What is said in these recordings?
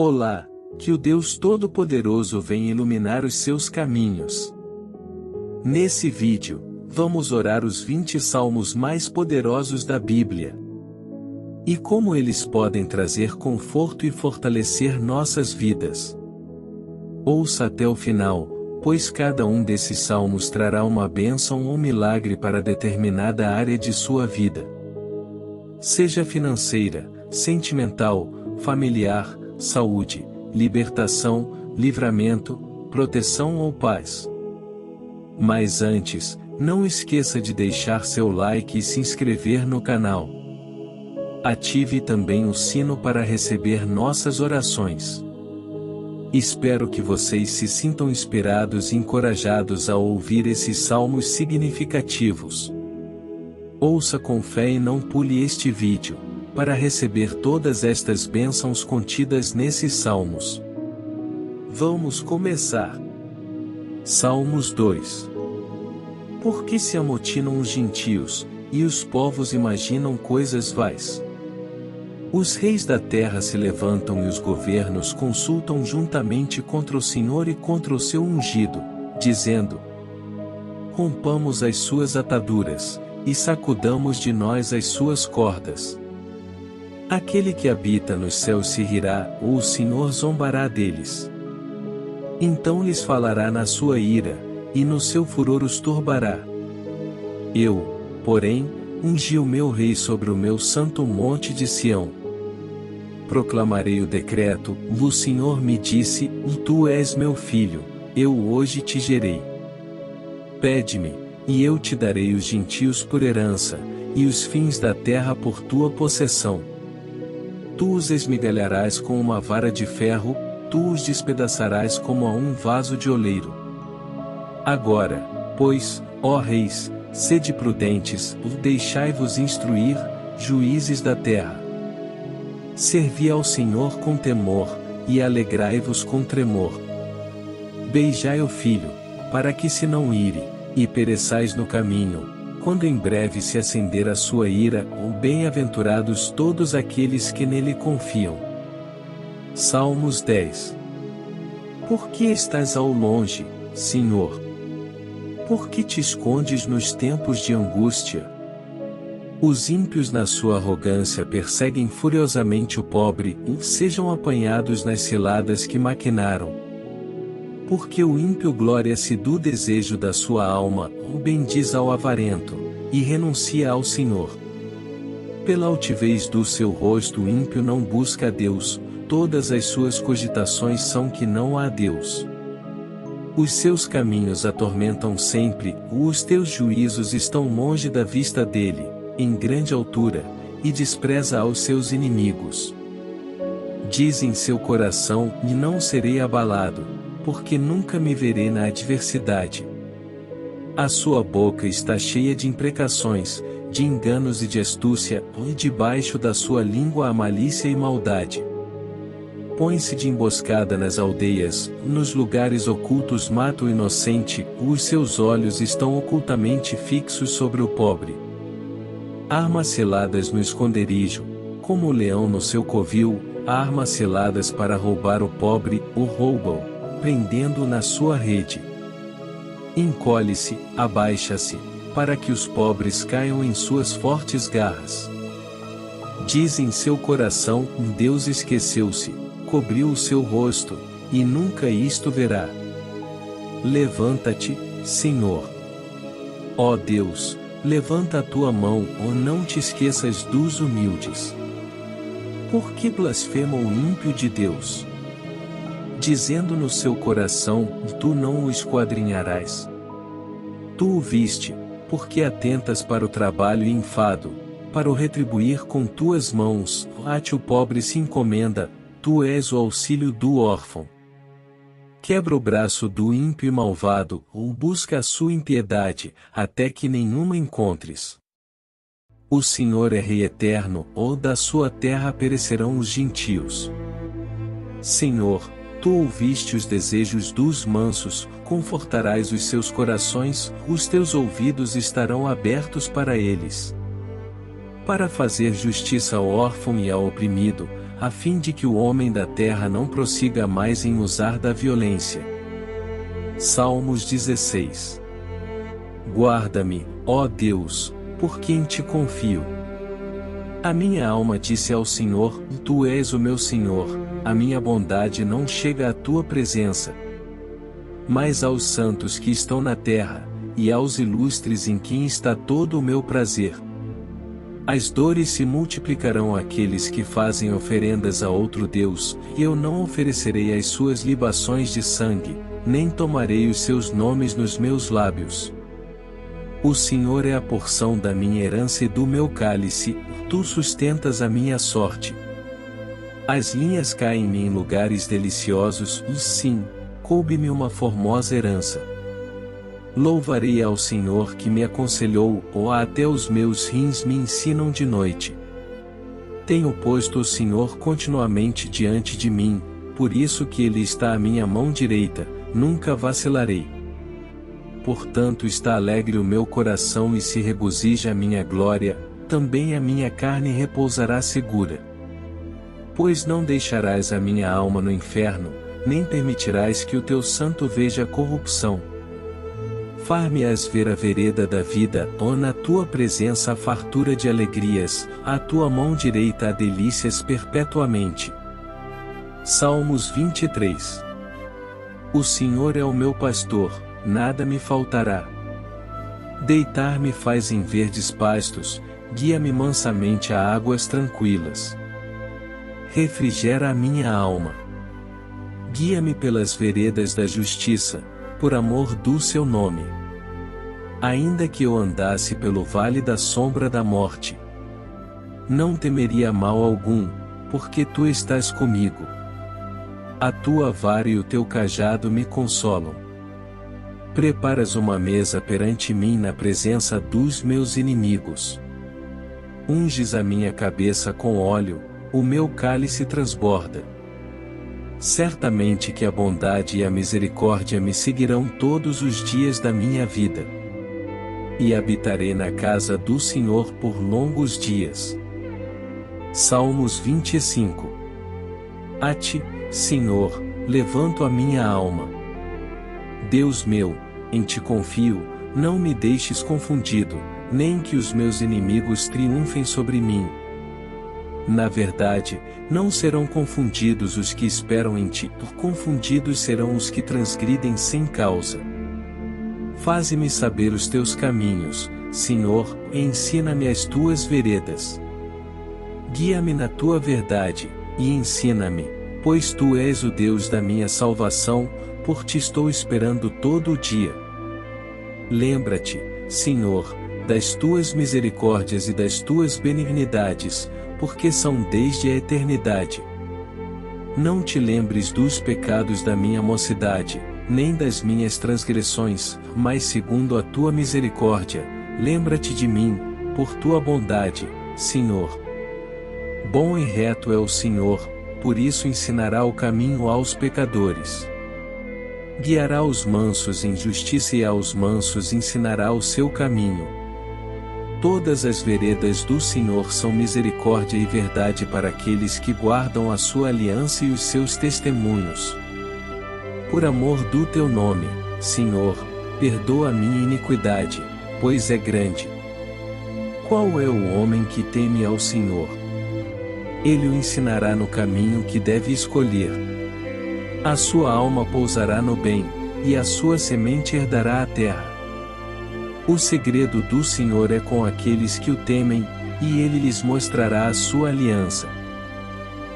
Olá, que o Deus Todo-Poderoso venha iluminar os seus caminhos. Nesse vídeo, vamos orar os 20 salmos mais poderosos da Bíblia. E como eles podem trazer conforto e fortalecer nossas vidas. Ouça até o final, pois cada um desses salmos trará uma bênção ou milagre para determinada área de sua vida. Seja financeira, sentimental, familiar, saúde, libertação, livramento, proteção ou paz. Mas antes, não esqueça de deixar seu like e se inscrever no canal. Ative também o sino para receber nossas orações. Espero que vocês se sintam inspirados e encorajados ao ouvir esses salmos significativos. Ouça com fé e não pule este vídeo, para receber todas estas bênçãos contidas nesses salmos. Vamos começar. Salmos 2. Por que se amotinam os gentios, e os povos imaginam coisas vais? Os reis da terra se levantam e os governos consultam juntamente contra o Senhor e contra o seu ungido, dizendo: rompamos as suas ataduras, e sacudamos de nós as suas cordas. Aquele que habita nos céus se rirá, ou o Senhor zombará deles. Então lhes falará na sua ira, e no seu furor os turbará. Eu, porém, ungi o meu rei sobre o meu santo monte de Sião. Proclamarei o decreto, o Senhor me disse, tu és meu filho, eu hoje te gerei. Pede-me, e eu te darei os gentios por herança, e os fins da terra por tua possessão. Tu os esmigalharás com uma vara de ferro, tu os despedaçarás como a um vaso de oleiro. Agora, pois, ó reis, sede prudentes, deixai-vos instruir, juízes da terra. Servi ao Senhor com temor, e alegrai-vos com tremor. Beijai o filho, para que se não ire, e pereçais no caminho, quando em breve se acender a sua ira, bem-aventurados todos aqueles que nele confiam. Salmos 10. Por que estás ao longe, Senhor? Por que te escondes nos tempos de angústia? Os ímpios na sua arrogância perseguem furiosamente o pobre, e sejam apanhados nas ciladas que maquinaram. Porque o ímpio glória-se do desejo da sua alma, bendiz ao avarento, e renuncia ao Senhor. Pela altivez do seu rosto o ímpio não busca a Deus, todas as suas cogitações são que não há Deus. Os seus caminhos atormentam sempre, os teus juízos estão longe da vista dele, em grande altura, e despreza aos seus inimigos. Diz em seu coração, e não serei abalado, porque nunca me verei na adversidade. A sua boca está cheia de imprecações, de enganos e de astúcia, e debaixo da sua língua a malícia e maldade. Põe-se de emboscada nas aldeias, nos lugares ocultos mata o inocente, os seus olhos estão ocultamente fixos sobre o pobre. Armas seladas no esconderijo, como o leão no seu covil, armas seladas para roubar o pobre, o roubam, prendendo-o na sua rede. Encolhe-se, abaixa-se, para que os pobres caiam em suas fortes garras. Diz em seu coração, Deus esqueceu-se, cobriu o seu rosto, e nunca isto verá. Levanta-te, Senhor. Ó Deus, levanta a tua mão, não te esqueças dos humildes. Por que blasfema o ímpio de Deus? Dizendo no seu coração, tu não o esquadrinharás. Tu o viste, porque atentas para o trabalho e enfado, para o retribuir com tuas mãos, a-te o pobre se encomenda, tu és o auxílio do órfão. Quebra o braço do ímpio e malvado, ou busca a sua impiedade, até que nenhuma encontres. O Senhor é Rei eterno, ou da sua terra perecerão os gentios. Senhor, tu ouviste os desejos dos mansos, confortarás os seus corações, os teus ouvidos estarão abertos para eles. Para fazer justiça ao órfão e ao oprimido, a fim de que o homem da terra não prossiga mais em usar da violência. Salmos 16. Guarda-me, ó Deus, por quem te confio. A minha alma disse ao Senhor: Tu és o meu Senhor, a minha bondade não chega à tua presença. Mas aos santos que estão na terra, e aos ilustres em quem está todo o meu prazer. As dores se multiplicarão àqueles que fazem oferendas a outro Deus, e eu não oferecerei as suas libações de sangue, nem tomarei os seus nomes nos meus lábios. O Senhor é a porção da minha herança e do meu cálice, tu sustentas a minha sorte. As linhas caem-me em lugares deliciosos, e sim, coube-me uma formosa herança. Louvarei ao Senhor que me aconselhou, ou até os meus rins me ensinam de noite. Tenho posto o Senhor continuamente diante de mim, por isso que Ele está à minha mão direita, nunca vacilarei. Portanto está alegre o meu coração e se regozija a minha glória, também a minha carne repousará segura. Pois não deixarás a minha alma no inferno, nem permitirás que o teu santo veja corrupção. Far-me-ás ver a vereda da vida, ó na tua presença a fartura de alegrias, à tua mão direita há delícias perpetuamente. Salmos 23. O Senhor é o meu pastor, nada me faltará. Deitar-me faz em verdes pastos, guia-me mansamente a águas tranquilas. Refrigera a minha alma. Guia-me pelas veredas da justiça, por amor do seu nome. Ainda que eu andasse pelo vale da sombra da morte, não temeria mal algum, porque tu estás comigo. A tua vara e o teu cajado me consolam. Preparas uma mesa perante mim na presença dos meus inimigos. Unges a minha cabeça com óleo, o meu cálice transborda. Certamente que a bondade e a misericórdia me seguirão todos os dias da minha vida. E habitarei na casa do Senhor por longos dias. Salmos 25. A ti, Senhor, levanto a minha alma. Deus meu, em ti confio, não me deixes confundido, nem que os meus inimigos triunfem sobre mim. Na verdade, não serão confundidos os que esperam em ti, confundidos serão os que transgridem sem causa. Faze-me saber os teus caminhos, Senhor, e ensina-me as tuas veredas. Guia-me na tua verdade, e ensina-me, pois tu és o Deus da minha salvação, por ti estou esperando todo o dia. Lembra-te, Senhor, das tuas misericórdias e das tuas benignidades, porque são desde a eternidade. Não te lembres dos pecados da minha mocidade, nem das minhas transgressões, mas segundo a tua misericórdia, lembra-te de mim, por tua bondade, Senhor. Bom e reto é o Senhor, por isso ensinará o caminho aos pecadores. Guiará os mansos em justiça e aos mansos ensinará o seu caminho. Todas as veredas do Senhor são misericórdia e verdade para aqueles que guardam a sua aliança e os seus testemunhos. Por amor do teu nome, Senhor, perdoa a minha iniquidade, pois é grande. Qual é o homem que teme ao Senhor? Ele o ensinará no caminho que deve escolher. A sua alma pousará no bem, e a sua semente herdará a terra. O segredo do Senhor é com aqueles que o temem, e ele lhes mostrará a sua aliança.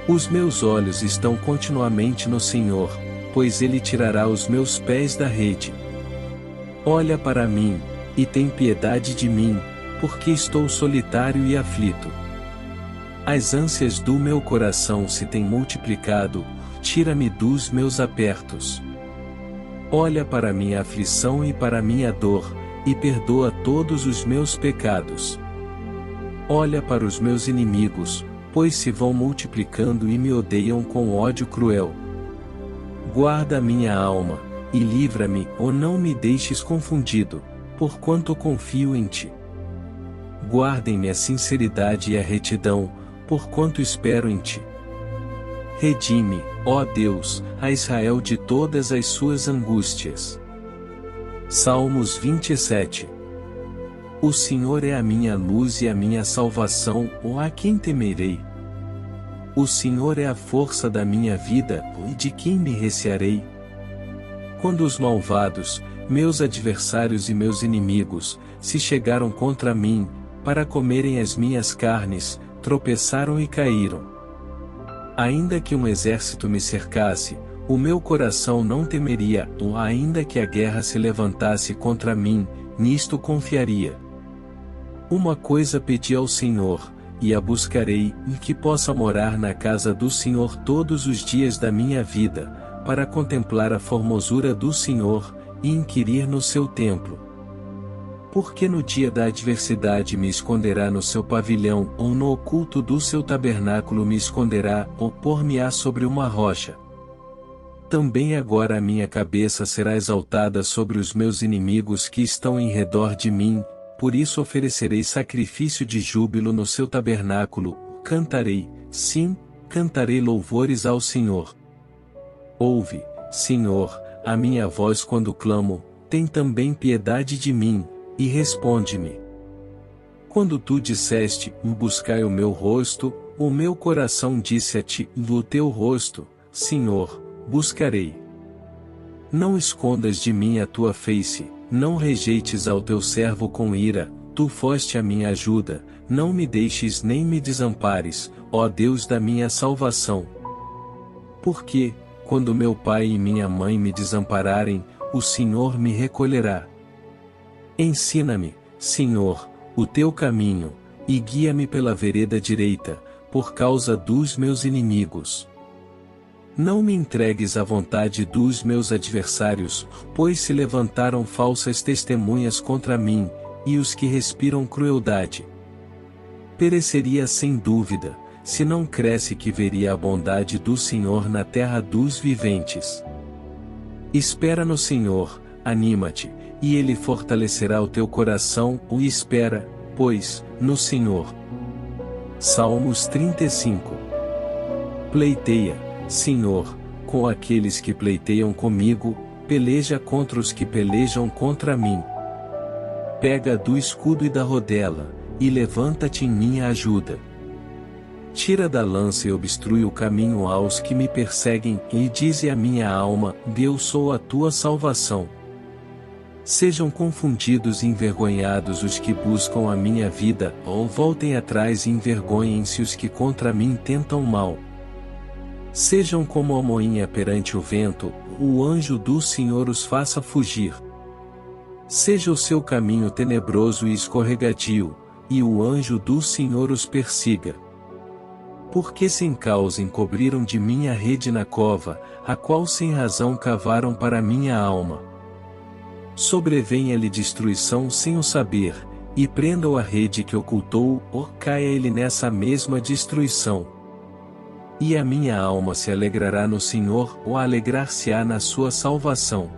Os meus olhos estão continuamente no Senhor, pois ele tirará os meus pés da rede. Olha para mim, e tem piedade de mim, porque estou solitário e aflito. As ânsias do meu coração se têm multiplicado, tira-me dos meus apertos. Olha para minha aflição e para minha dor, e perdoa todos os meus pecados. Olha para os meus inimigos, pois se vão multiplicando e me odeiam com ódio cruel. Guarda minha alma, e livra-me, ou não me deixes confundido, porquanto confio em ti. Guardem-me a sinceridade e a retidão, porquanto espero em ti. Redime, ó Deus, a Israel de todas as suas angústias. Salmos 27. O Senhor é a minha luz e a minha salvação, ou a quem temerei? O Senhor é a força da minha vida, e de quem me recearei? Quando os malvados, meus adversários e meus inimigos, se chegaram contra mim, para comerem as minhas carnes, tropeçaram e caíram. Ainda que um exército me cercasse, o meu coração não temeria, ou ainda que a guerra se levantasse contra mim, nisto confiaria. Uma coisa pedi ao Senhor, e a buscarei, que possa morar na casa do Senhor todos os dias da minha vida, para contemplar a formosura do Senhor, e inquirir no seu templo. Porque no dia da adversidade me esconderá no seu pavilhão, ou no oculto do seu tabernáculo me esconderá, ou pôr-me-á sobre uma rocha. Também agora a minha cabeça será exaltada sobre os meus inimigos que estão em redor de mim, por isso oferecerei sacrifício de júbilo no seu tabernáculo, cantarei, sim, cantarei louvores ao Senhor. Ouve, Senhor, a minha voz quando clamo, tem também piedade de mim, e responde-me. Quando tu disseste, buscai o meu rosto, o meu coração disse a ti, o teu rosto, Senhor, buscarei. Não escondas de mim a tua face, não rejeites ao teu servo com ira, tu foste a minha ajuda, não me deixes nem me desampares, ó Deus da minha salvação. Porque, quando meu pai e minha mãe me desampararem, o Senhor me recolherá. Ensina-me, Senhor, o teu caminho, e guia-me pela vereda direita, por causa dos meus inimigos. Não me entregues à vontade dos meus adversários, pois se levantaram falsas testemunhas contra mim, e os que respiram crueldade. Pereceria sem dúvida, se não cresce que veria a bondade do Senhor na terra dos viventes. Espera no Senhor, anima-te, e Ele fortalecerá o teu coração, o espera, pois, no Senhor. Salmos 35. Pleiteia, Senhor, com aqueles que pleiteiam comigo, peleja contra os que pelejam contra mim. Pega do escudo e da rodela, e levanta-te em minha ajuda. Tira da lança e obstrui o caminho aos que me perseguem, e dize à minha alma, eu sou a tua salvação. Sejam confundidos e envergonhados os que buscam a minha vida, ou voltem atrás e envergonhem-se os que contra mim tentam mal. Sejam como a moinha perante o vento, o anjo do Senhor os faça fugir. Seja o seu caminho tenebroso e escorregadio, e o anjo do Senhor os persiga. Porque sem causa encobriram de mim a rede na cova, a qual sem razão cavaram para minha alma. Sobrevenha-lhe destruição sem o saber, e prenda-o a rede que ocultou, ou caia ele nessa mesma destruição. E a minha alma se alegrará no Senhor, ou alegrar-se-á na sua salvação.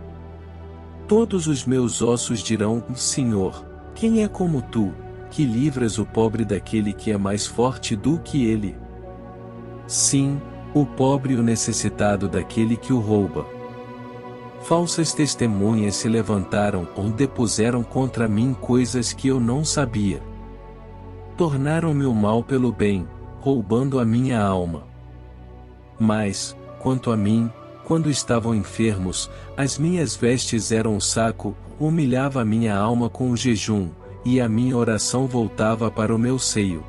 Todos os meus ossos dirão, Senhor, quem é como tu, que livras o pobre daquele que é mais forte do que ele? Sim, o pobre e o necessitado daquele que o rouba. Falsas testemunhas se levantaram ou depuseram contra mim coisas que eu não sabia. Tornaram-me o mal pelo bem, roubando a minha alma. Mas, quanto a mim, quando estavam enfermos, as minhas vestes eram um saco, humilhava a minha alma com o jejum, e a minha oração voltava para o meu seio.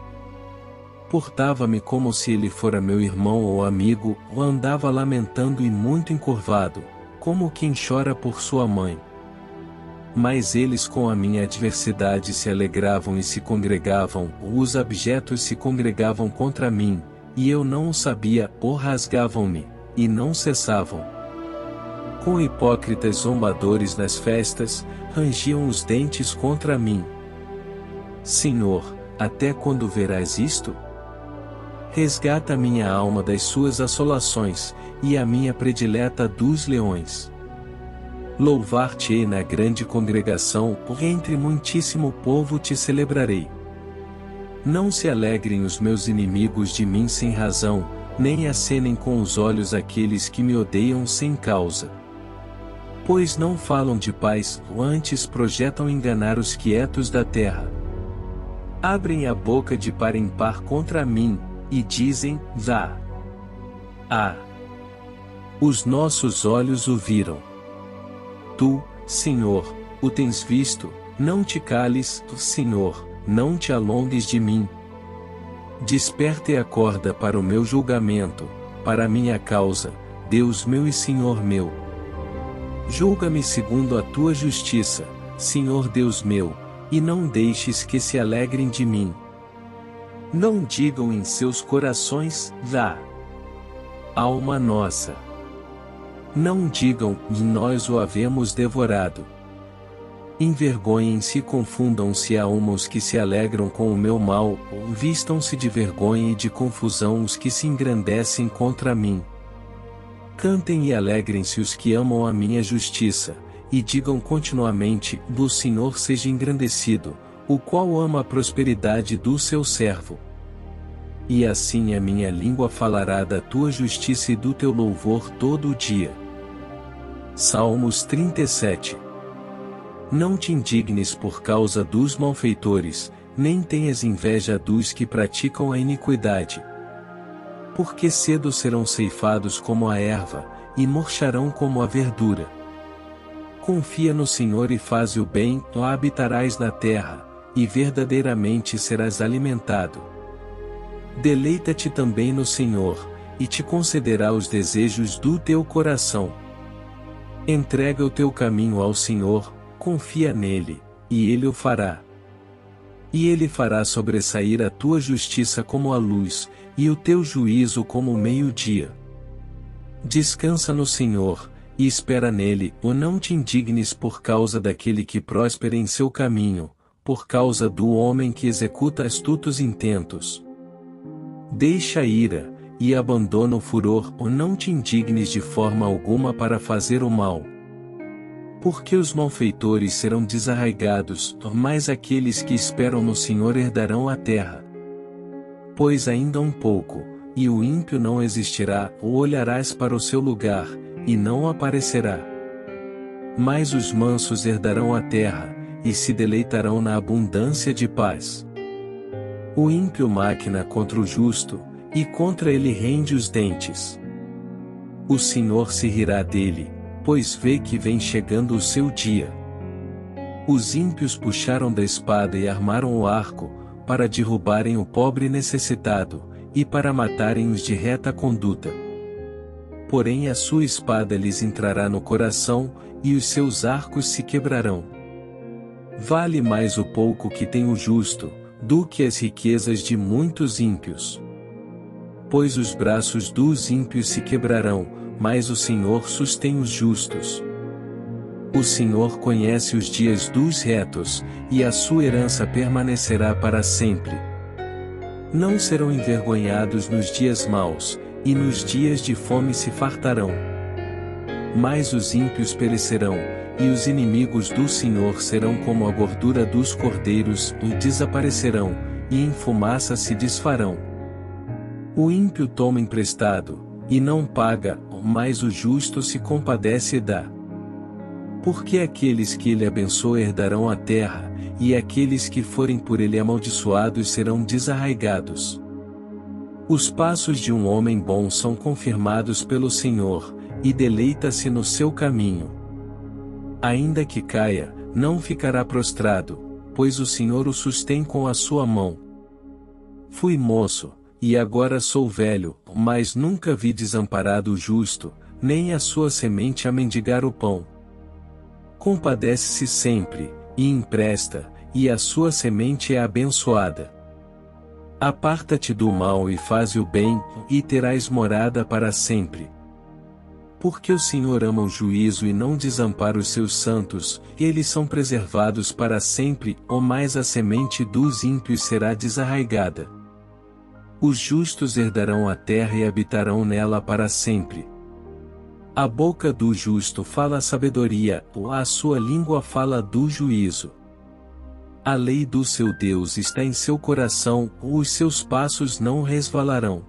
Portava-me como se ele fora meu irmão ou amigo, ou andava lamentando e muito encurvado, como quem chora por sua mãe. Mas eles com a minha adversidade se alegravam e se congregavam, os abjetos se congregavam contra mim, e eu não o sabia, ou rasgavam-me, e não cessavam. Com hipócritas zombadores nas festas, rangiam os dentes contra mim. Senhor, até quando verás isto? Resgata minha alma das suas assolações, e a minha predileta dos leões. Louvar-te-ei na grande congregação, entre muitíssimo povo te celebrarei. Não se alegrem os meus inimigos de mim sem razão, nem acenem com os olhos aqueles que me odeiam sem causa. Pois não falam de paz, ou antes projetam enganar os quietos da terra. Abrem a boca de par em par contra mim, e dizem, vá. Os nossos olhos o viram. Tu, Senhor, o tens visto, não te cales, Senhor, não te alongues de mim. Desperta e acorda para o meu julgamento, para a minha causa, Deus meu e Senhor meu. Julga-me segundo a tua justiça, Senhor Deus meu, e não deixes que se alegrem de mim. Não digam em seus corações, vá. Alma nossa. Não digam, nós o havemos devorado. Envergonhem-se e confundam-se a uma os que se alegram com o meu mal, ou vistam-se de vergonha e de confusão os que se engrandecem contra mim. Cantem e alegrem-se os que amam a minha justiça, e digam continuamente, do Senhor seja engrandecido, o qual ama a prosperidade do seu servo. E assim a minha língua falará da tua justiça e do teu louvor todo o dia. Salmos 37. Não te indignes por causa dos malfeitores, nem tenhas inveja dos que praticam a iniquidade. Porque cedo serão ceifados como a erva, e murcharão como a verdura. Confia no Senhor e faze o bem, ou habitarás na terra, e verdadeiramente serás alimentado. Deleita-te também no Senhor, e te concederá os desejos do teu coração. Entrega o teu caminho ao Senhor, confia nele, e ele o fará. E ele fará sobressair a tua justiça como a luz, e o teu juízo como o meio-dia. Descansa no Senhor, e espera nele, ou não te indignes por causa daquele que próspera em seu caminho, por causa do homem que executa astutos intentos. Deixa a ira, e abandona o furor, ou não te indignes de forma alguma para fazer o mal. Porque os malfeitores serão desarraigados, mas aqueles que esperam no Senhor herdarão a terra. Pois ainda um pouco, e o ímpio não existirá, ou olharás para o seu lugar, e não aparecerá. Mas os mansos herdarão a terra, e se deleitarão na abundância de paz. O ímpio maquina contra o justo, e contra ele rende os dentes. O Senhor se rirá dele, pois vê que vem chegando o seu dia. Os ímpios puxaram da espada e armaram o arco, para derrubarem o pobre necessitado, e para matarem os de reta conduta. Porém a sua espada lhes entrará no coração, e os seus arcos se quebrarão. Vale mais o pouco que tem o justo, do que as riquezas de muitos ímpios. Pois os braços dos ímpios se quebrarão, mas o Senhor sustém os justos. O Senhor conhece os dias dos retos, e a sua herança permanecerá para sempre. Não serão envergonhados nos dias maus, e nos dias de fome se fartarão. Mas os ímpios perecerão, e os inimigos do Senhor serão como a gordura dos cordeiros, e desaparecerão, e em fumaça se desfarão. O ímpio toma emprestado, e não paga, mas o justo se compadece e dá. Porque aqueles que ele abençoa herdarão a terra, e aqueles que forem por ele amaldiçoados serão desarraigados. Os passos de um homem bom são confirmados pelo Senhor, e deleita-se no seu caminho. Ainda que caia, não ficará prostrado, pois o Senhor o sustém com a sua mão. Fui moço, e agora sou velho, mas nunca vi desamparado o justo, nem a sua semente a mendigar o pão. Compadece-se sempre, e empresta, e a sua semente é abençoada. Aparta-te do mal e faze o bem, e terás morada para sempre. Porque o Senhor ama o juízo e não desampara os seus santos, eles são preservados para sempre, ou mais a semente dos ímpios será desarraigada. Os justos herdarão a terra e habitarão nela para sempre. A boca do justo fala a sabedoria, ou a sua língua fala do juízo. A lei do seu Deus está em seu coração, ou os seus passos não resvalarão.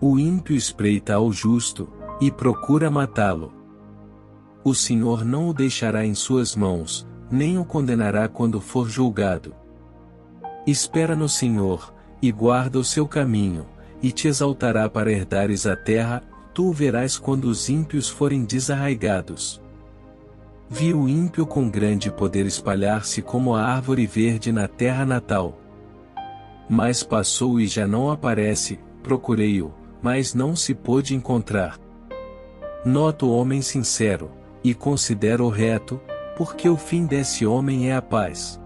O ímpio espreita ao justo, e procura matá-lo. O Senhor não o deixará em suas mãos, nem o condenará quando for julgado. Espera no Senhor, e guarda o seu caminho, e te exaltará para herdares a terra, tu o verás quando os ímpios forem desarraigados. Vi o ímpio com grande poder espalhar-se como a árvore verde na terra natal. Mas passou e já não aparece, procurei-o, mas não se pôde encontrar. Noto o homem sincero, e considero-o reto, porque o fim desse homem é a paz.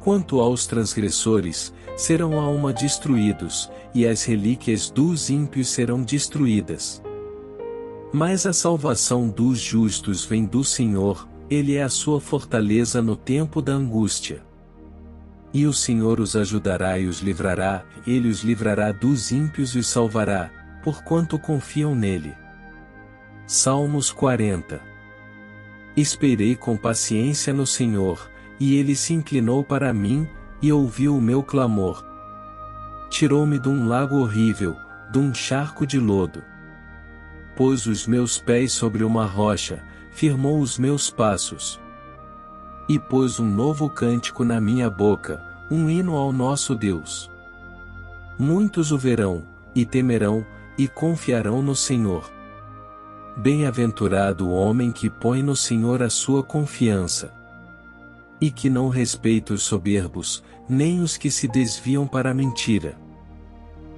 Quanto aos transgressores, serão a uma destruídos, e as relíquias dos ímpios serão destruídas. Mas a salvação dos justos vem do Senhor, Ele é a sua fortaleza no tempo da angústia. E o Senhor os ajudará e os livrará, Ele os livrará dos ímpios e os salvará, porquanto confiam nele. Salmos 40. Esperei com paciência no Senhor, e Ele se inclinou para mim, e ouviu o meu clamor. Tirou-me de um lago horrível, de um charco de lodo. Pôs os meus pés sobre uma rocha, firmou os meus passos. E pôs um novo cântico na minha boca, um hino ao nosso Deus. Muitos o verão, e temerão, e confiarão no Senhor. Bem-aventurado o homem que põe no Senhor a sua confiança. E que não respeita os soberbos, nem os que se desviam para a mentira.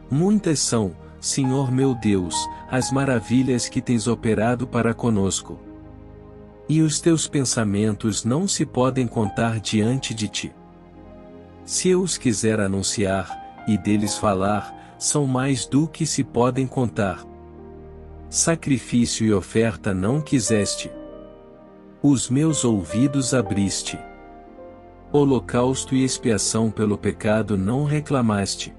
Muitas são, Senhor meu Deus, as maravilhas que tens operado para conosco. E os teus pensamentos não se podem contar diante de ti. Se eu os quiser anunciar, e deles falar, são mais do que se podem contar. Sacrifício e oferta não quiseste. Os meus ouvidos abriste. Holocausto e expiação pelo pecado não reclamaste.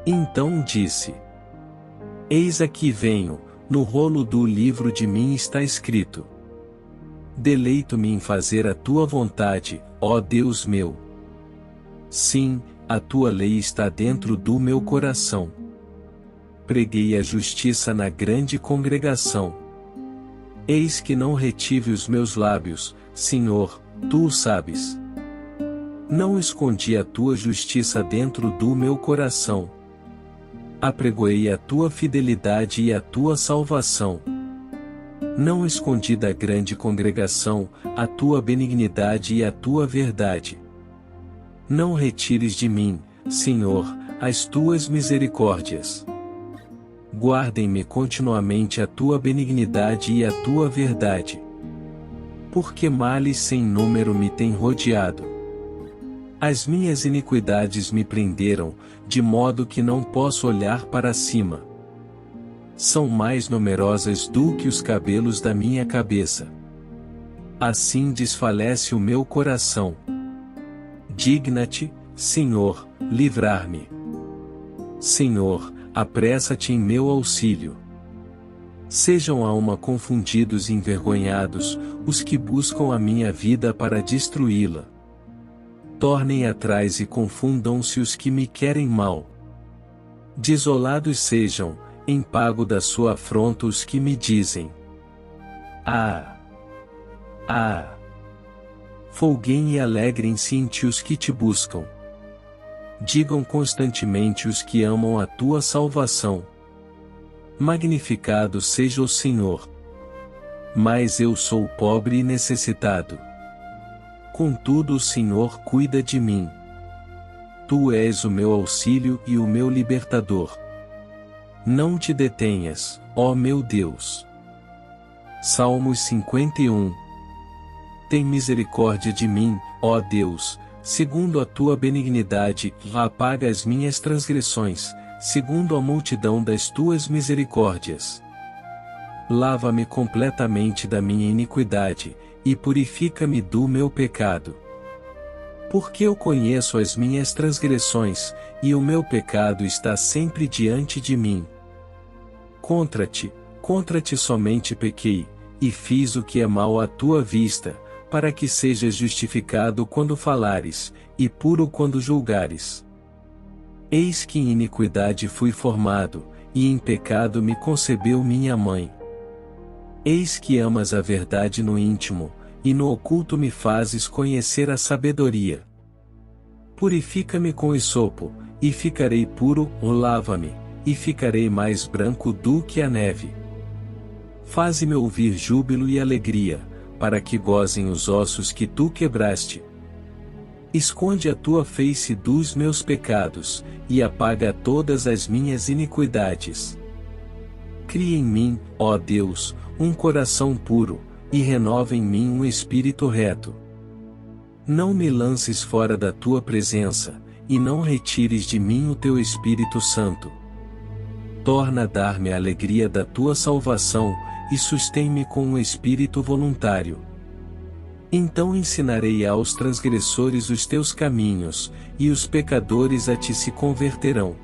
Então disse: Eis aqui venho, no rolo do livro de mim está escrito. Deleito-me em fazer a tua vontade, ó Deus meu. Sim, a tua lei está dentro do meu coração. Preguei a justiça na grande congregação. Eis que não retive os meus lábios, Senhor, tu o sabes. Não escondi a tua justiça dentro do meu coração. Apregoei a tua fidelidade e a tua salvação. Não escondi da grande congregação a tua benignidade e a tua verdade. Não retires de mim, Senhor, as tuas misericórdias. Guardem-me continuamente a tua benignidade e a tua verdade. Porque males sem número me têm rodeado. As minhas iniquidades me prenderam, de modo que não posso olhar para cima. São mais numerosas do que os cabelos da minha cabeça. Assim desfalece o meu coração. Digna-te, Senhor, livrar-me. Senhor, apressa-te em meu auxílio. Sejam a uma confundidos e envergonhados, os que buscam a minha vida para destruí-la. Tornem atrás e confundam-se os que me querem mal. Desolados sejam, em pago da sua afronta os que me dizem: Ah! Ah! Folguem e alegrem-se em ti os que te buscam. Digam constantemente os que amam a tua salvação: Magnificado seja o Senhor. Mas eu sou pobre e necessitado. Contudo o Senhor cuida de mim. Tu és o meu auxílio e o meu libertador. Não te detenhas, ó meu Deus. Salmos 51. Tem misericórdia de mim, ó Deus, segundo a tua benignidade, apaga as minhas transgressões, segundo a multidão das tuas misericórdias. Lava-me completamente da minha iniquidade, e purifica-me do meu pecado. Porque eu conheço as minhas transgressões, e o meu pecado está sempre diante de mim. Contra ti somente pequei, e fiz o que é mal à tua vista, para que sejas justificado quando falares, e puro quando julgares. Eis que em iniquidade fui formado, e em pecado me concebeu minha mãe. Eis que amas a verdade no íntimo, e no oculto me fazes conhecer a sabedoria. Purifica-me com esopo, e ficarei puro, ou lava-me, e ficarei mais branco do que a neve. Faze-me ouvir júbilo e alegria, para que gozem os ossos que tu quebraste. Esconde a tua face dos meus pecados, e apaga todas as minhas iniquidades. Cria em mim, ó Deus, um coração puro, e renova em mim um espírito reto. Não me lances fora da tua presença, e não retires de mim o teu Espírito Santo. Torna a dar-me a alegria da tua salvação, e sustém-me com um espírito voluntário. Então ensinarei aos transgressores os teus caminhos, e os pecadores a ti se converterão.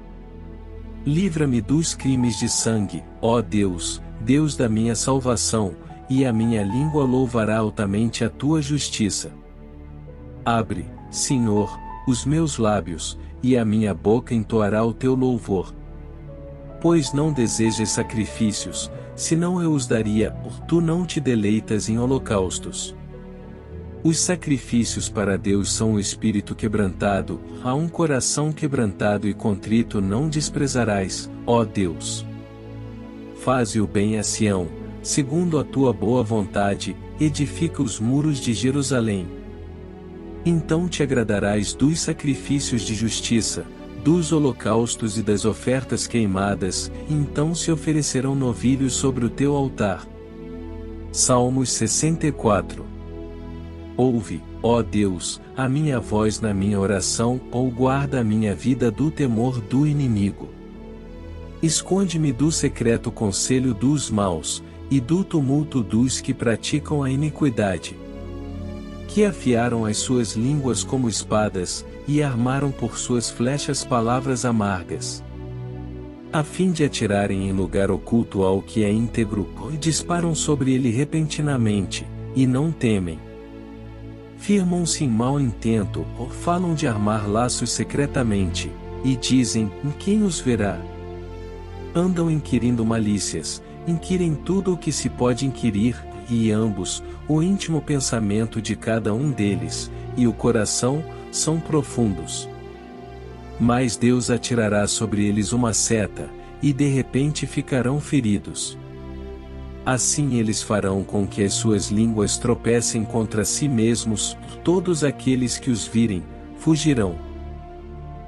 Livra-me dos crimes de sangue, ó Deus, Deus da minha salvação, e a minha língua louvará altamente a tua justiça. Abre, Senhor, os meus lábios, e a minha boca entoará o teu louvor. Pois não desejas sacrifícios, senão eu os daria, por tu não te deleitas em holocaustos. Os sacrifícios para Deus são o espírito quebrantado, a um coração quebrantado e contrito não desprezarás, ó Deus. Faze o bem a Sião, segundo a tua boa vontade, edifica os muros de Jerusalém. Então te agradarás dos sacrifícios de justiça, dos holocaustos e das ofertas queimadas, então se oferecerão novilhos sobre o teu altar. Salmos 64. Ouve, ó Deus, a minha voz na minha oração, ou guarda a minha vida do temor do inimigo. Esconde-me do secreto conselho dos maus, e do tumulto dos que praticam a iniquidade. Que afiaram as suas línguas como espadas, e armaram por suas flechas palavras amargas. A fim de atirarem em lugar oculto ao que é íntegro, disparam sobre ele repentinamente, e não temem. Firmam-se em mau intento, ou falam de armar laços secretamente, e dizem, quem os verá? Andam inquirindo malícias, inquirem tudo o que se pode inquirir, e ambos, o íntimo pensamento de cada um deles, e o coração, são profundos. Mas Deus atirará sobre eles uma seta, e de repente ficarão feridos. Assim eles farão com que as suas línguas tropecem contra si mesmos, todos aqueles que os virem, fugirão.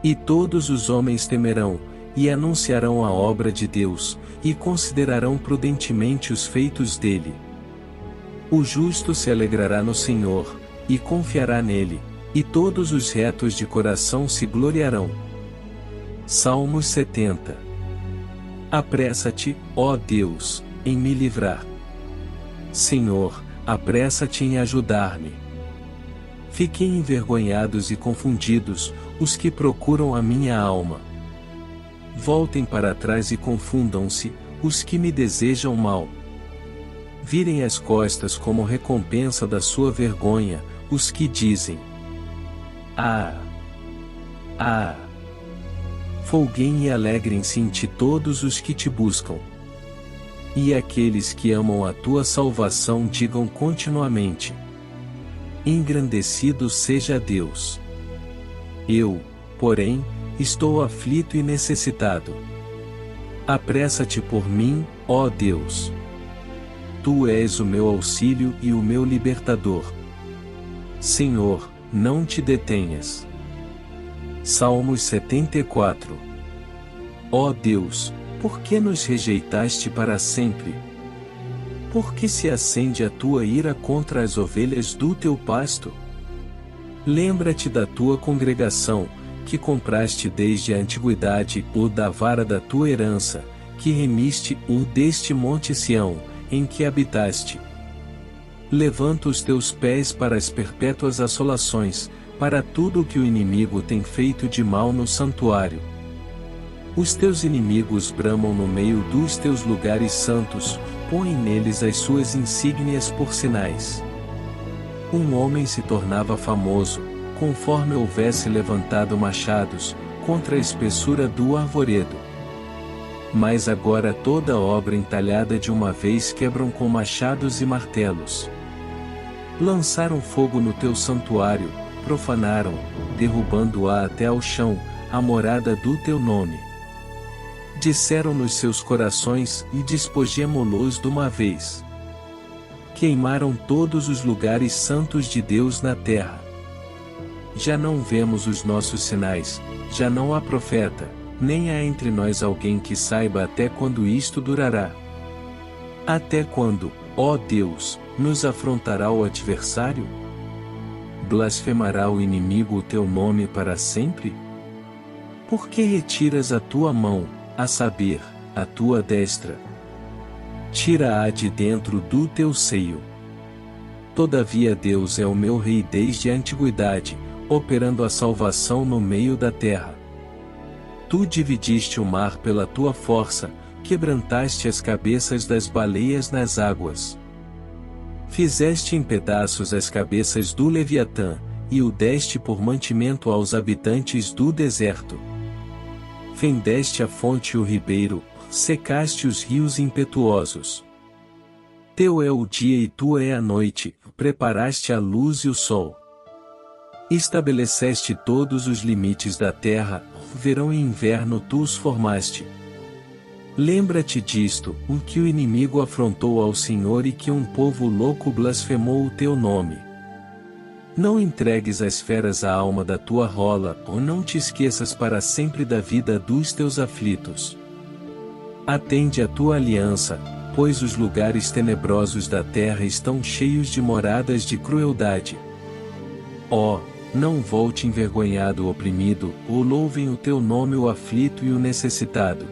E todos os homens temerão, e anunciarão a obra de Deus, e considerarão prudentemente os feitos dele. O justo se alegrará no Senhor, e confiará nele, e todos os retos de coração se gloriarão. Salmos 70. Apressa-te, ó Deus, em me livrar. Senhor, apressa-te em ajudar-me. Fiquem envergonhados e confundidos, os que procuram a minha alma. Voltem para trás e confundam-se, os que me desejam mal. Virem as costas como recompensa da sua vergonha, os que dizem: Ah! Ah! Folguem e alegrem-se em ti todos os que te buscam. E aqueles que amam a tua salvação digam continuamente: Engrandecido seja Deus. Eu, porém, estou aflito e necessitado. Apressa-te por mim, ó Deus. Tu és o meu auxílio e o meu libertador. Senhor, não te detenhas. Salmos 74. Ó Deus, por que nos rejeitaste para sempre? Por que se acende a tua ira contra as ovelhas do teu pasto? Lembra-te da tua congregação, que compraste desde a antiguidade, o da vara da tua herança, que remiste o deste monte Sião, em que habitaste. Levanta os teus pés para as perpétuas assolações, para tudo o que o inimigo tem feito de mal no santuário. Os teus inimigos bramam no meio dos teus lugares santos, põem neles as suas insígnias por sinais. Um homem se tornava famoso, conforme houvesse levantado machados, contra a espessura do arvoredo. Mas agora toda obra entalhada de uma vez quebram com machados e martelos. Lançaram fogo no teu santuário, profanaram, derrubando-a até ao chão, a morada do teu nome. Disseram nos seus corações, e despojemo-los de uma vez. Queimaram todos os lugares santos de Deus na terra. Já não vemos os nossos sinais, já não há profeta, nem há entre nós alguém que saiba até quando isto durará. Até quando, ó Deus, nos afrontará o adversário? Blasfemará o inimigo o teu nome para sempre? Por que retiras a tua mão, a saber, a tua destra? Tira-a de dentro do teu seio. Todavia Deus é o meu rei desde a antiguidade, operando a salvação no meio da terra. Tu dividiste o mar pela tua força, quebrantaste as cabeças das baleias nas águas. Fizeste em pedaços as cabeças do Leviatã, e o deste por mantimento aos habitantes do deserto. Fendeste a fonte e o ribeiro, secaste os rios impetuosos. Teu é o dia e tua é a noite, preparaste a luz e o sol. Estabeleceste todos os limites da terra, verão e inverno tu os formaste. Lembra-te disto, que o inimigo afrontou ao Senhor e que um povo louco blasfemou o teu nome. Não entregues às feras a alma da tua rola, ou não te esqueças para sempre da vida dos teus aflitos. Atende à tua aliança, pois os lugares tenebrosos da terra estão cheios de moradas de crueldade. Ó, não volte envergonhado o oprimido, ou louvem o teu nome o aflito e o necessitado.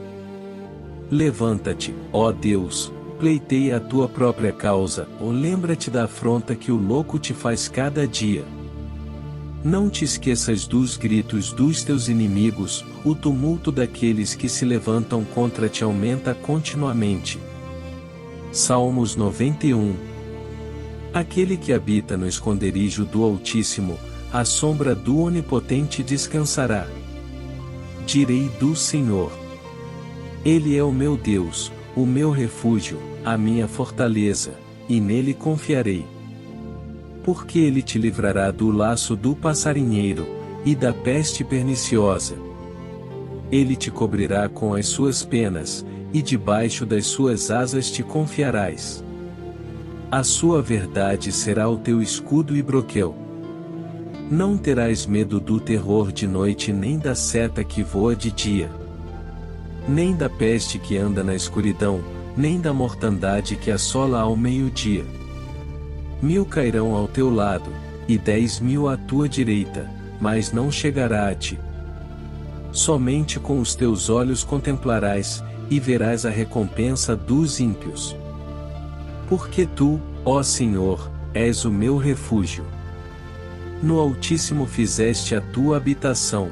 Levanta-te, ó Deus, pleiteia a tua própria causa, ou lembra-te da afronta que o louco te faz cada dia. Não te esqueças dos gritos dos teus inimigos, o tumulto daqueles que se levantam contra ti aumenta continuamente. Salmos 91. Aquele que habita no esconderijo do Altíssimo, à sombra do Onipotente descansará. Direi do Senhor: Ele é o meu Deus, o meu refúgio, a minha fortaleza, e nele confiarei. Porque ele te livrará do laço do passarinheiro, e da peste perniciosa. Ele te cobrirá com as suas penas, e debaixo das suas asas te confiarás. A sua verdade será o teu escudo e broquel. Não terás medo do terror de noite nem da seta que voa de dia. Nem da peste que anda na escuridão, nem da mortandade que assola ao meio-dia. 1000 cairão ao teu lado, e 10.000 à tua direita, mas não chegará a ti. Somente com os teus olhos contemplarás, e verás a recompensa dos ímpios. Porque tu, ó Senhor, és o meu refúgio. No Altíssimo fizeste a tua habitação.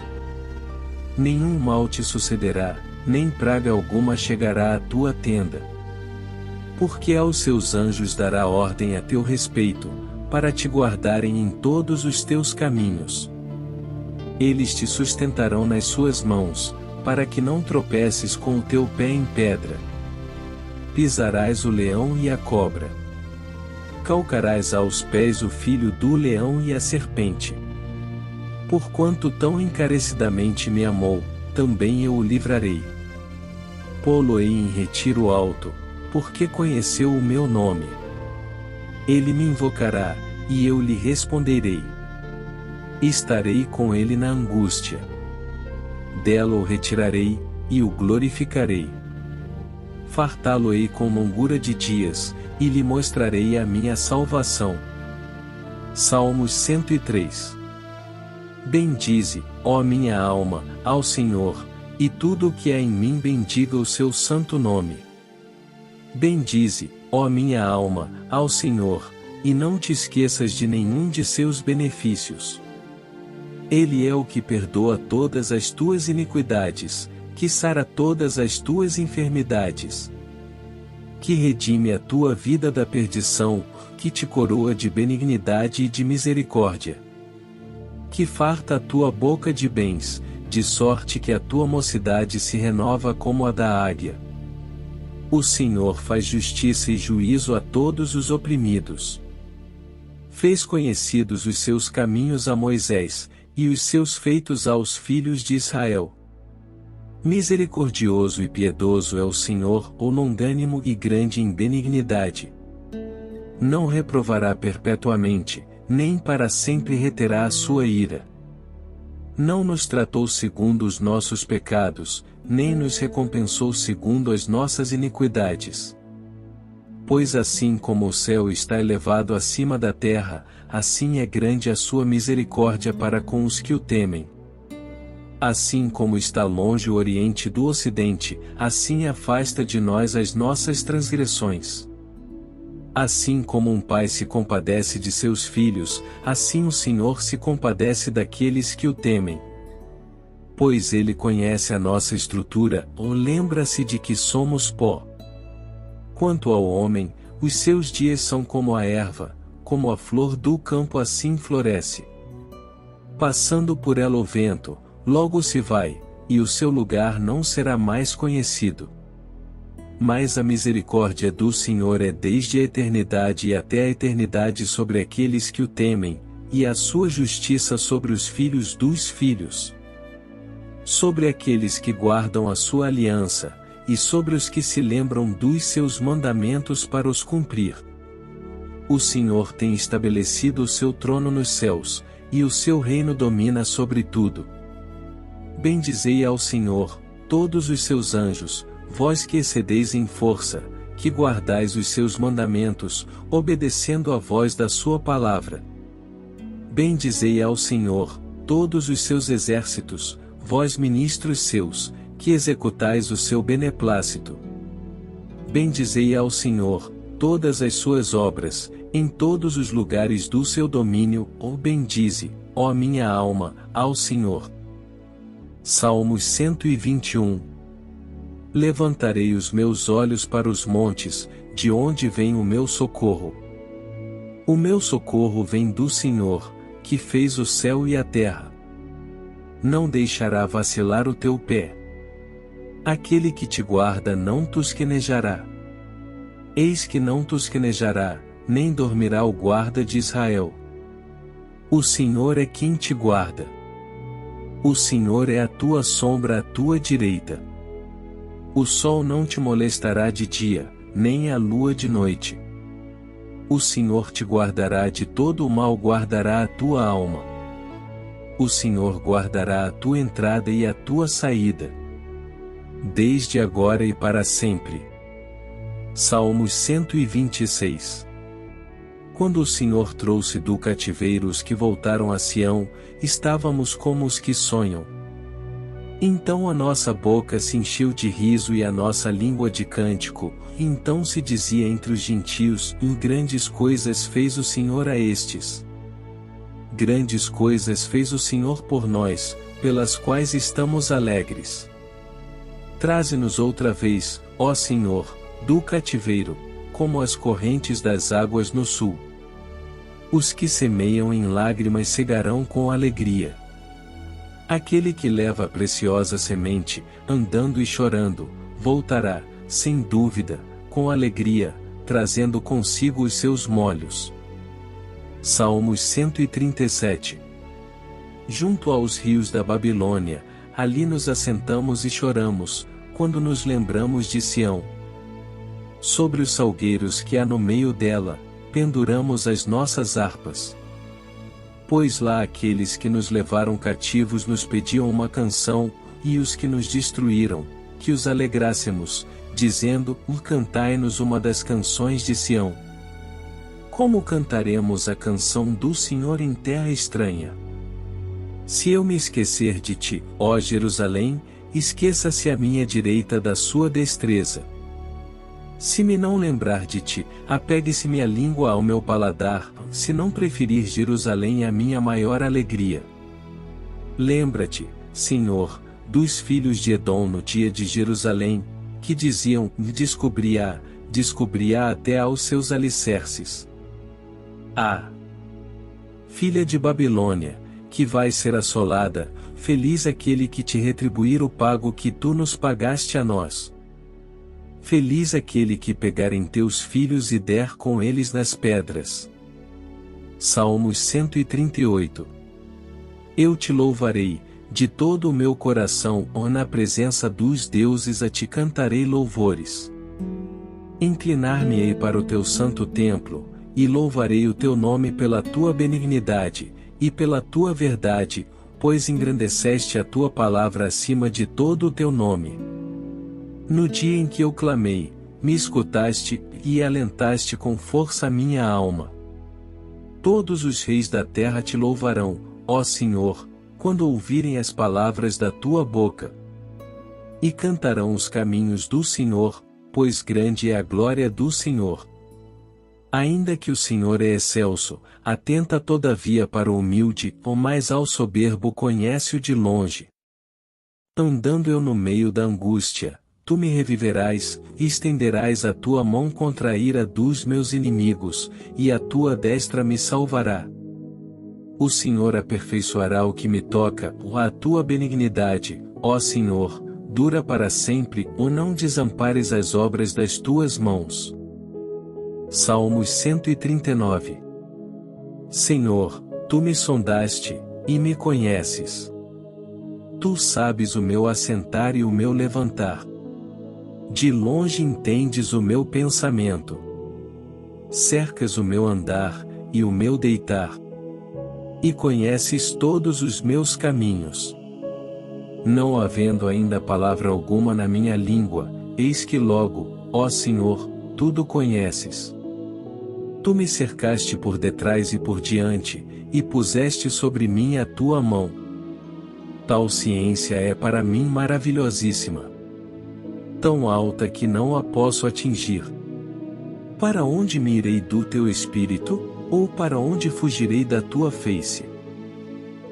Nenhum mal te sucederá, nem praga alguma chegará à tua tenda. Porque aos seus anjos dará ordem a teu respeito, para te guardarem em todos os teus caminhos. Eles te sustentarão nas suas mãos, para que não tropeces com o teu pé em pedra. Pisarás o leão e a cobra. Calcarás aos pés o filho do leão e a serpente. Porquanto tão encarecidamente me amou, também eu o livrarei. Pô-lo-ei em retiro alto, porque conheceu o meu nome. Ele me invocará, e eu lhe responderei. Estarei com ele na angústia. Dela o retirarei, e o glorificarei. Fartá-lo-ei com longura de dias, e lhe mostrarei a minha salvação. Salmos 103. Bendize, ó minha alma, ao Senhor, e tudo o que há em mim bendiga o seu santo nome. Bendize, ó minha alma, ao Senhor, e não te esqueças de nenhum de seus benefícios. Ele é o que perdoa todas as tuas iniquidades, que sara todas as tuas enfermidades, que redime a tua vida da perdição, que te coroa de benignidade e de misericórdia, que farta a tua boca de bens, de sorte que a tua mocidade se renova como a da águia. O Senhor faz justiça e juízo a todos os oprimidos. Fez conhecidos os seus caminhos a Moisés, e os seus feitos aos filhos de Israel. Misericordioso e piedoso é o Senhor, longânimo e grande em benignidade. Não reprovará perpetuamente, nem para sempre reterá a sua ira. Não nos tratou segundo os nossos pecados, nem nos recompensou segundo as nossas iniquidades. Pois assim como o céu está elevado acima da terra, assim é grande a sua misericórdia para com os que o temem. Assim como está longe o Oriente do Ocidente, assim afasta de nós as nossas transgressões. Assim como um pai se compadece de seus filhos, assim o Senhor se compadece daqueles que o temem. Pois ele conhece a nossa estrutura, lembra-se de que somos pó. Quanto ao homem, os seus dias são como a erva, como a flor do campo assim floresce. Passando por ela o vento, logo se vai, e o seu lugar não será mais conhecido. Mas a misericórdia do Senhor é desde a eternidade e até a eternidade sobre aqueles que o temem, e a sua justiça sobre os filhos dos filhos. Sobre aqueles que guardam a sua aliança, e sobre os que se lembram dos seus mandamentos para os cumprir. O Senhor tem estabelecido o seu trono nos céus, e o seu reino domina sobre tudo. Bendizei ao Senhor, todos os seus anjos, vós que excedeis em força, que guardais os seus mandamentos, obedecendo a voz da sua palavra. Bendizei ao Senhor, todos os seus exércitos, vós ministros seus, que executais o seu beneplácito. Bendizei ao Senhor, todas as suas obras, em todos os lugares do seu domínio, bendize, ó minha alma, ao Senhor. Salmos 121. Levantarei os meus olhos para os montes, de onde vem o meu socorro. O meu socorro vem do Senhor, que fez o céu e a terra. Não deixará vacilar o teu pé. Aquele que te guarda não tosquenejará. Eis que não tosquenejará, nem dormirá o guarda de Israel. O Senhor é quem te guarda. O Senhor é a tua sombra à tua direita. O sol não te molestará de dia, nem a lua de noite. O Senhor te guardará de todo o mal, guardará a tua alma. O Senhor guardará a tua entrada e a tua saída, desde agora e para sempre. Salmos 126. Quando o Senhor trouxe do cativeiro os que voltaram a Sião, estávamos como os que sonham. Então a nossa boca se encheu de riso e a nossa língua de cântico, então se dizia entre os gentios, grandes coisas fez o Senhor a estes. Grandes coisas fez o Senhor por nós, pelas quais estamos alegres. Traze-nos outra vez, ó Senhor, do cativeiro, como as correntes das águas no sul. Os que semeiam em lágrimas cegarão com alegria. Aquele que leva a preciosa semente, andando e chorando, voltará, sem dúvida, com alegria, trazendo consigo os seus molhos. Salmos 137. Junto aos rios da Babilônia, ali nos assentamos e choramos, quando nos lembramos de Sião. Sobre os salgueiros que há no meio dela, penduramos as nossas harpas. Pois lá aqueles que nos levaram cativos nos pediam uma canção, e os que nos destruíram, que os alegrássemos, dizendo, cantai-nos uma das canções de Sião. Como cantaremos a canção do Senhor em terra estranha? Se eu me esquecer de ti, ó Jerusalém, esqueça-se a minha direita da sua destreza. Se me não lembrar de ti, apegue-se minha língua ao meu paladar, se não preferir Jerusalém a minha maior alegria. Lembra-te, Senhor, dos filhos de Edom no dia de Jerusalém, que diziam, descobri-a até aos seus alicerces. Filha de Babilônia, que vai ser assolada, feliz aquele que te retribuir o pago que tu nos pagaste a nós. Feliz aquele que pegar em teus filhos e der com eles nas pedras. Salmos 138. Eu te louvarei, de todo o meu coração, ou na presença dos deuses a ti cantarei louvores. Inclinar-me-ei para o teu santo templo, e louvarei o teu nome pela tua benignidade, e pela tua verdade, pois engrandeceste a tua palavra acima de todo o teu nome. No dia em que eu clamei, me escutaste, e alentaste com força a minha alma. Todos os reis da terra te louvarão, ó Senhor, quando ouvirem as palavras da tua boca. E cantarão os caminhos do Senhor, pois grande é a glória do Senhor. Ainda que o Senhor é excelso, atenta todavia para o humilde, mas ao soberbo conhece-o de longe. Andando eu no meio da angústia, tu me reviverás, e estenderás a tua mão contra a ira dos meus inimigos, e a tua destra me salvará. O Senhor aperfeiçoará o que me toca, a tua benignidade, ó Senhor, dura para sempre, ou não desampares as obras das tuas mãos. Salmos 139. Senhor, tu me sondaste, e me conheces. Tu sabes o meu assentar e o meu levantar. De longe entendes o meu pensamento. Cercas o meu andar, e o meu deitar. E conheces todos os meus caminhos. Não havendo ainda palavra alguma na minha língua, eis que logo, ó Senhor, tudo conheces. Tu me cercaste por detrás e por diante, e puseste sobre mim a tua mão. Tal ciência é para mim maravilhosíssima. Tão alta que não a posso atingir. Para onde me irei do teu espírito, ou para onde fugirei da tua face?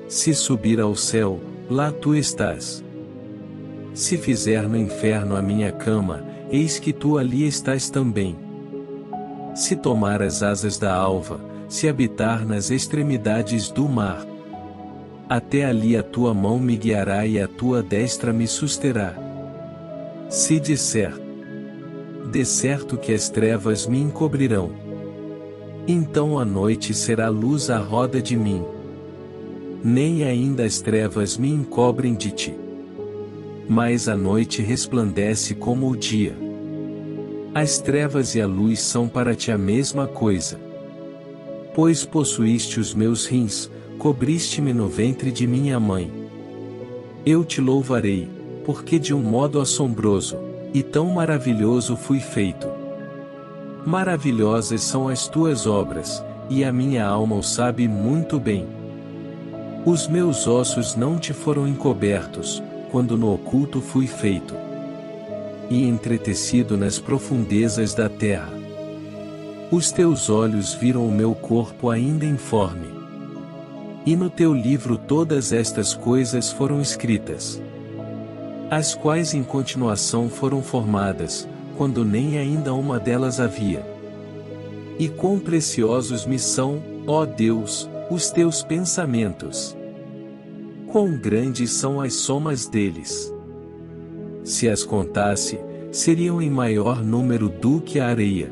Se subir ao céu, lá tu estás. Se fizer no inferno a minha cama, eis que tu ali estás também. Se tomar as asas da alva, se habitar nas extremidades do mar, até ali a tua mão me guiará e a tua destra me susterá. Se disser, de certo que as trevas me encobrirão, então a noite será luz à roda de mim. Nem ainda as trevas me encobrem de ti. Mas a noite resplandece como o dia. As trevas e a luz são para ti a mesma coisa. Pois possuíste os meus rins, cobriste-me no ventre de minha mãe. Eu te louvarei, porque de um modo assombroso, e tão maravilhoso fui feito. Maravilhosas são as tuas obras, e a minha alma o sabe muito bem. Os meus ossos não te foram encobertos, quando no oculto fui feito, e entretecido nas profundezas da terra. Os teus olhos viram o meu corpo ainda informe. E no teu livro todas estas coisas foram escritas, as quais em continuação foram formadas, quando nem ainda uma delas havia. E quão preciosos me são, ó Deus, os teus pensamentos! Quão grandes são as somas deles! Se as contasse, seriam em maior número do que a areia.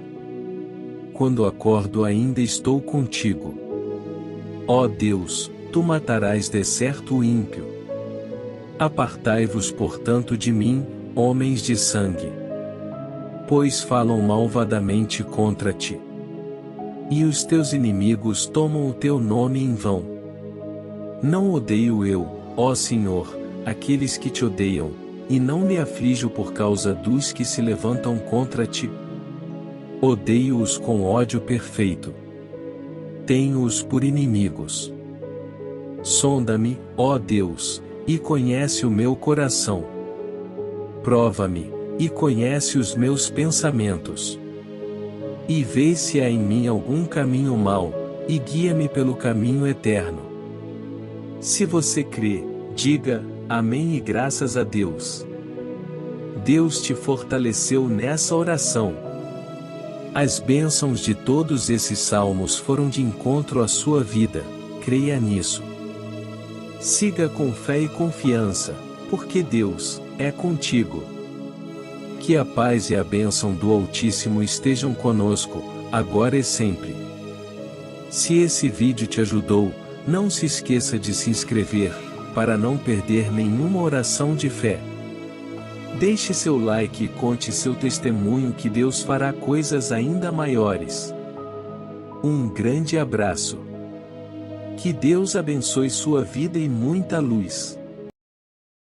Quando acordo ainda estou contigo. Ó Deus, tu matarás de certo o ímpio. Apartai-vos portanto de mim, homens de sangue. Pois falam malvadamente contra ti. E os teus inimigos tomam o teu nome em vão. Não odeio eu, ó Senhor, aqueles que te odeiam, e não me aflijo por causa dos que se levantam contra ti. Odeio-os com ódio perfeito. Tenho-os por inimigos. Sonda-me, ó Deus, e conhece o meu coração. Prova-me, e conhece os meus pensamentos. E vê se há em mim algum caminho mau, e guia-me pelo caminho eterno. Se você crê, diga, amém e graças a Deus. Deus te fortaleceu nessa oração. As bênçãos de todos esses salmos foram de encontro à sua vida, creia nisso. Siga com fé e confiança, porque Deus é contigo. Que a paz e a bênção do Altíssimo estejam conosco, agora e sempre. Se esse vídeo te ajudou, não se esqueça de se inscrever, para não perder nenhuma oração de fé. Deixe seu like e conte seu testemunho que Deus fará coisas ainda maiores. Um grande abraço. Que Deus abençoe sua vida e muita luz.